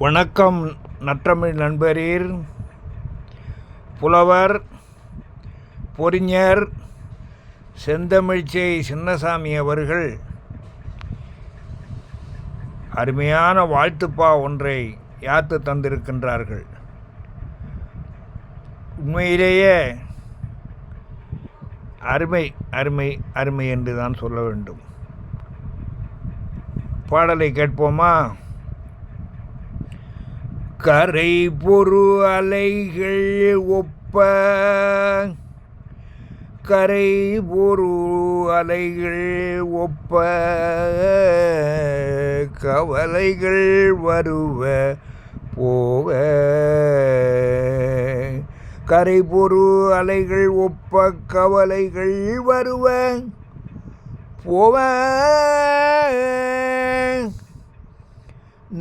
வணக்கம் நற்றமிழ் நண்பரீர். புலவர் பொறிஞர் செந்தமிழ்ச்சை சின்னசாமி அவர்கள் அருமையான வாழ்த்துப்பா ஒன்றை யாத்து தந்திருக்கின்றார்கள். உண்மையிலேயே அருமை அருமை அருமை என்று தான் சொல்ல வேண்டும். பாடலை கேட்போமா? கரை பொரு அலைகள் ஒப்ப கரை பொரு அலைகள் ஒப்ப கவலைகள் வருவ போவ. கரை பொரு அலைகள் ஒப்ப கவலைகள் வருவ போவ.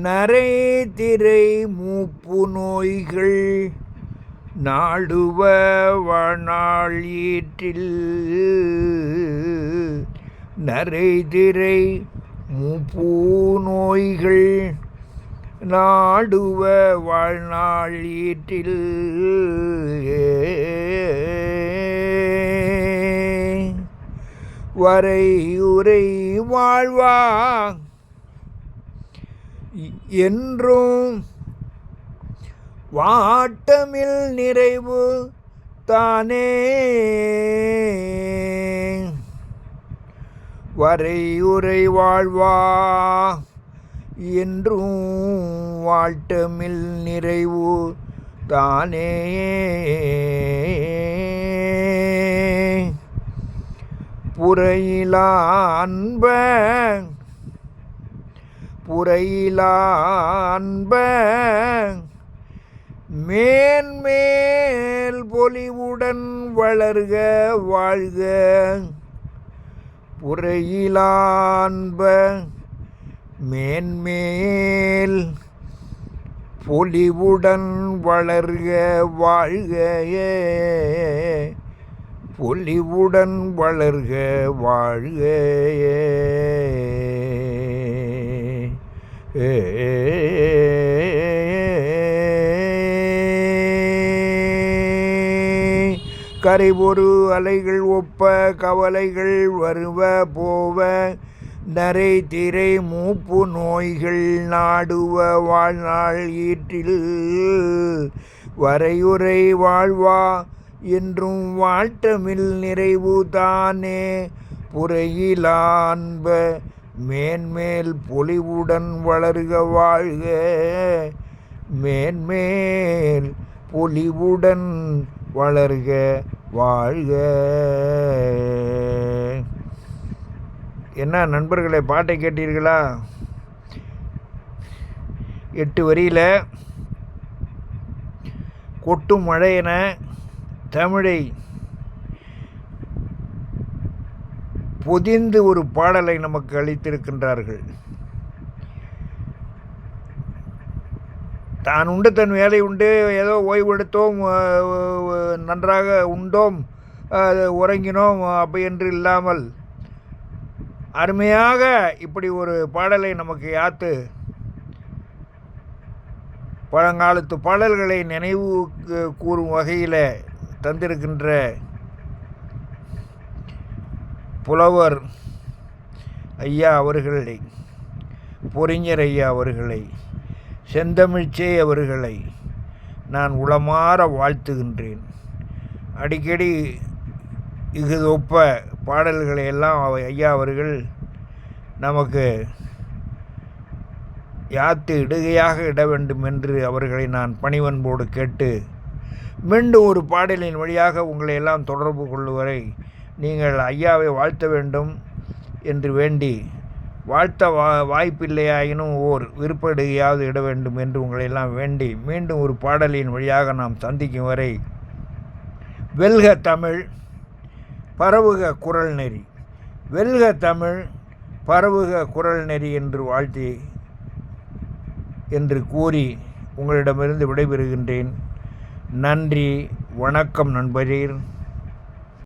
நரை திரை மூப்பு நோய்கள் நாடுவ வாழ்நாள் ஈற்றில். நரை திரை மூப்பு நோய்கள் நாடுவ வாழ்நாள் ஈற்றில். வரை உரை வாழ்வா என்றும் வாட்டமில் நிறைவு தானே. வரையுறை வாழ்வா என்றும் வாட்டமில் நிறைவு தானே. புறையிலா அன்ப புறையிலா அன்ப மேன்மேல் பொலிவுடன் வளர்க வாழ்க. புறையிலா அன்ப மேன்மேல் பொலிவுடன் வளர்க வாழ்க. பொலிவுடன் வளர்க வாழ்க. கரை ஒரு அலைகள் ஒப்ப கவலைகள் வருவ போவ. நரை திரை மூப்பு நோய்கள் நாடுவ வாழ்நாள் ஈற்றில். வரையுறை வாழ்வா என்றும் வாழ்த்தமில் நிறைவு தானே. புறையிலா அன்ப மேன்மேல் பொலிவுடன் வளர்க வாழ்க. மேன்மேல் பொலிவுடன் வளர்க வாழ்க. என்ன நண்பர்களே, பாட்டை கேட்டீர்களா? 8 வரியில் கொட்டும் மழையென தமிழை பொதிந்து ஒரு பாடலை நமக்கு அளித்திருக்கின்றார்கள். தான் உண்டு தன் வேலை உண்டு, ஏதோ ஓய்வெடுத்தோம், நன்றாக உண்டோம், உறங்கினோம் அப்படி என்று இல்லாமல் அருமையாக இப்படி ஒரு பாடலை நமக்கு யாத்து பழங்காலத்து பாடல்களை நினைவு கூறும் வகையில் தந்திருக்கின்ற புலவர் ஐயா அவர்களை, பொறிஞர் ஐயா அவர்களை, செந்தமிழ்ச்சே அவர்களை நான் உளமாற வாழ்த்துகின்றேன். அடிக்கடி இகுதொப்ப பாடல்களை எல்லாம் ஐயா அவர்கள் நமக்கு யாத்து இடுகையாக இட வேண்டும் என்று அவர்களை நான் பணிவன்போடு கேட்டு, மீண்டும் ஒரு பாடலின் வழியாக உங்களை எல்லாம் தொடர்பு கொள்ளுவரை நீங்கள் ஐயாவை வாழ்த்த வேண்டும் என்று வேண்டி, வாழ்த்த வாய்ப்பில்லையாயினும் ஓர் விருப்படியாவது இட வேண்டும் என்று உங்களையெல்லாம் வேண்டி, மீண்டும் ஒரு பாடலின் வழியாக நாம் சந்திக்கும் வரை வெல்க தமிழ், பரவுக குரல் நெறி. வெல்க தமிழ், பரவுக குரல் நெறி என்று வாழ்த்தி என்று கூறி உங்களிடமிருந்து விடைபெறுகின்றேன். நன்றி, வணக்கம் நண்பரீர்.